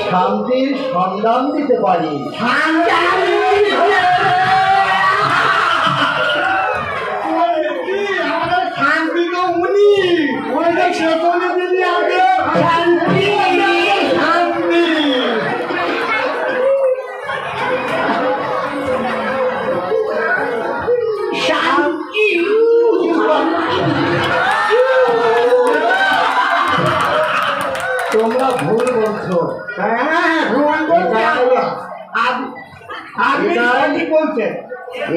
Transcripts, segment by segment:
শান্তির সন্ধান দিতে পারি। শান্তি তো উনি শান্তি শান্তি শান্তি তোমরা ভুল বলছো? হ্যাঁ ভগবান বলছে আপনি কি বলছেন?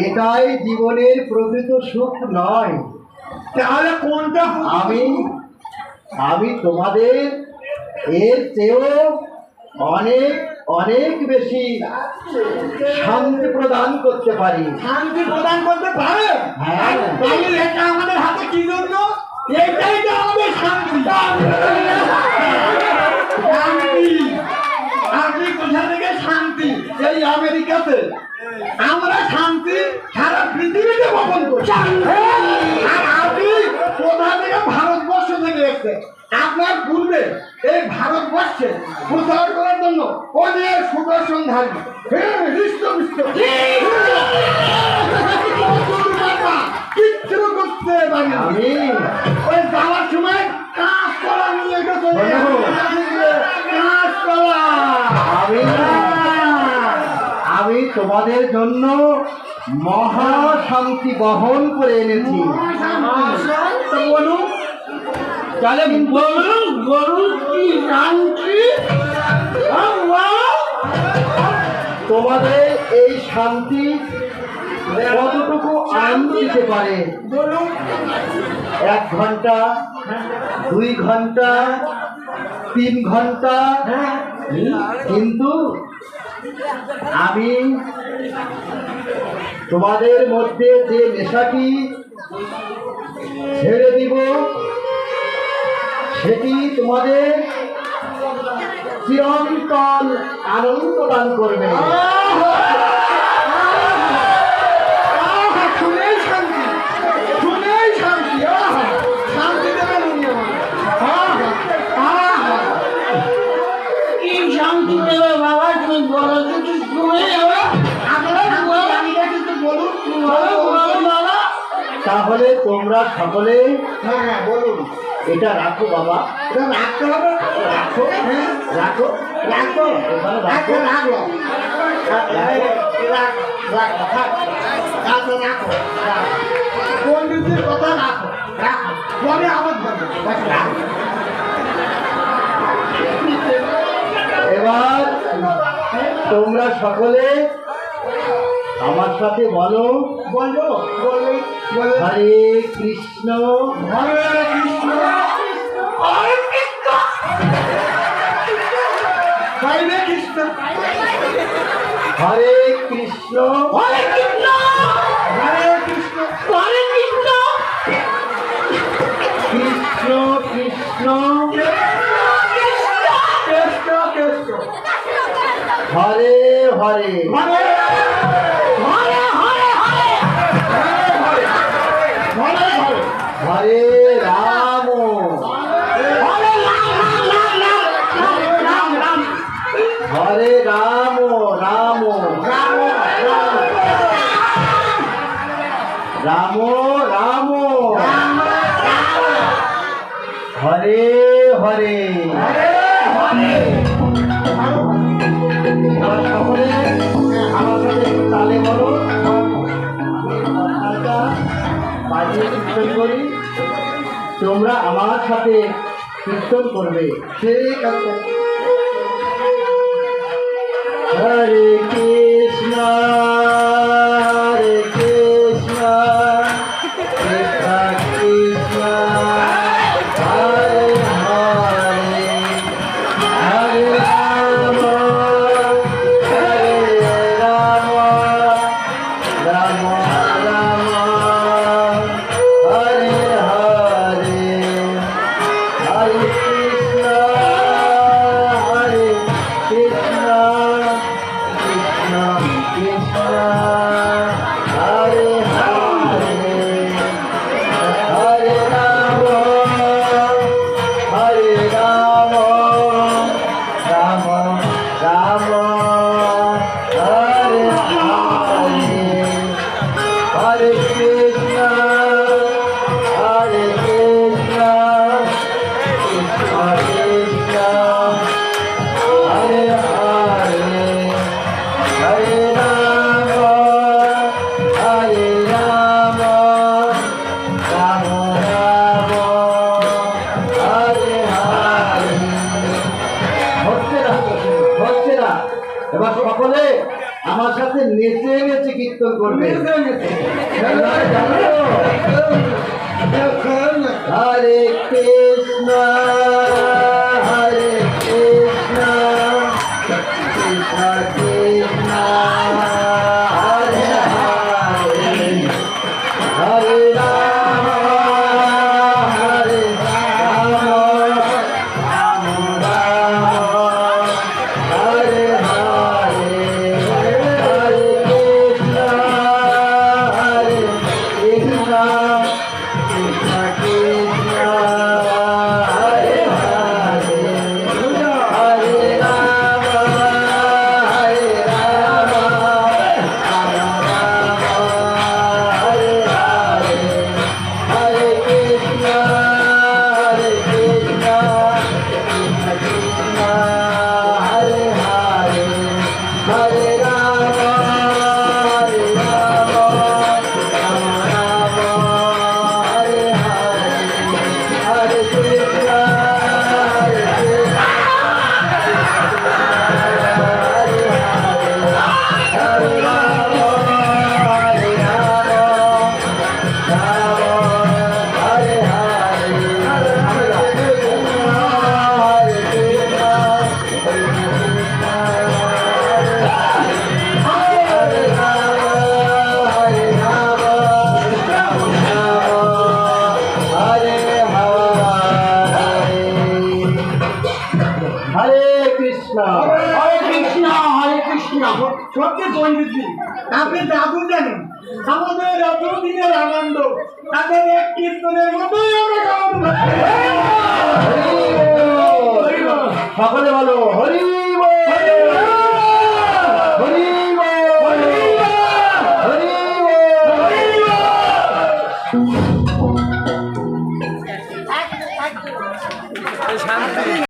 এটাই জীবনের প্রকৃত সুখ নয়। তাহলে কোনটা? আমি তোমাদের এর চেয়েও অনেক অনেক বেশি শান্তি প্রদান করতে পারি। শান্তি প্রদান করতে পারে? হ্যাঁ। তাহলে এটা আমাদের হাতে কি জন্য? এটাই তো আমাদের শান্তি। শান্তি আপনি কোথা থেকে শান্তি? এই আমেরিকাতে আমরা শান্তি সারা পৃথিবীতে বপন করছি। আর আপনি কোথা থেকে? ভারতবর্ষ থেকে এসছে। আপনার পূর্বে এই ভারতবর্ষে প্রচার করার জন্য অনেক সুদর্শনধারী হৃষ্টপুষ্ট কিচ্ছু করতে পারি আমি ওই যাওয়ার সময় কাজ করা নিয়ে গেছে। কাজ করা আমি তোমাদের জন্য মহা শান্তি বহন করে এনেছি। বলুন তাহলে বলুন কি শান্তি? তোমাদের এই শান্তি কতটুকু আনন্দ দিতে পারে? বলুন 1 ঘন্টা, 2 ঘন্টা, 3 ঘন্টা, কিন্তু আমি তোমাদের মধ্যে যে নেশাটি ছেড়ে দিব সেটি তোমাদের চিরন্তন আনন্দ দান করবে। শুনেই শান্তি, শুনেই শান্তি। শান্তি দেবেন উনি আমাদের। কি শান্তি দেবে বাবা? তুমি বলো কিছু শুনে যাবে। আপনারা জানিটা কিন্তু বলুন বাবা। তাহলে তোমরা সকলে হ্যাঁ বলুন। এটা রাখো বাবা, এটা রাখতে হবে। রাখো, হ্যাঁ রাখো, রাখো ওখানে রাখো রাখো। রাখো। পণ্ডিতের কথা রাখো রাখো, পরে আবার বলবো। রাখো। এবার তোমরা সকলে আমার সাথে বলো, বলো বলো বলো। হরে কৃষ্ণ হরে কৃষ্ণ হরে কৃষ্ণ হরে কৃষ্ণ হরে কৃষ্ণ হরে কৃষ্ণ হরে কৃষ্ণ হরে কৃষ্ণ কৃষ্ণ কৃষ্ণ কৃষ্ণ কৃষ্ণ হরে হরে হরে হরে হরে হরে হরে হরে হরে রাম হরে হরে রাম রাম রাম রাম হরে হরে। এবার সকলে আমার সাথে একটু তালে বলো, বাজিয়ে কীর্তন করি, তোমরা আমার সাথে কীর্তন করবে। ঠিক আছে। হরে কৃষ্ণ হরে কৃষ্ণ কৃষ্ণ কৃষ্ণ হরে হরে হরে রাম রাম রাম হরে হরে হরে কৃষ্ণ হচ্ছে না। এবার সকলে আমার সাথে নেচে নেচে কীর্তন করবে। জানো? হরে কৃষ্ণ হরে কৃষ্ণ কৃষ্ণ কৃষ্ণ হরে হরে হরে রাম হরে রাম রাম রাম হরে হরে হরে কৃষ্ণ হরে কৃষ্ণ কৃষ্ণ কৃষ্ণ হরে হরে হরে রাম হরে রাম রাম রাম হরে হরে হরে কৃষ্ণ কৃষ্ণ কৃষ্ণ হরে হরে হরে রাম রাম রাম হরে হরে হরে কৃষ্ণ হরে রাম হরে রাম হরে কৃষ্ণ হরে কৃষ্ণ হরে কৃষ্ণ। সত্যি পণ্ডিতজি, আপনি দাদু জানেন আমাদের এতদিনের আনন্দ তাদের এক কীর্তনের মতোই আমরা গান সকলে বলো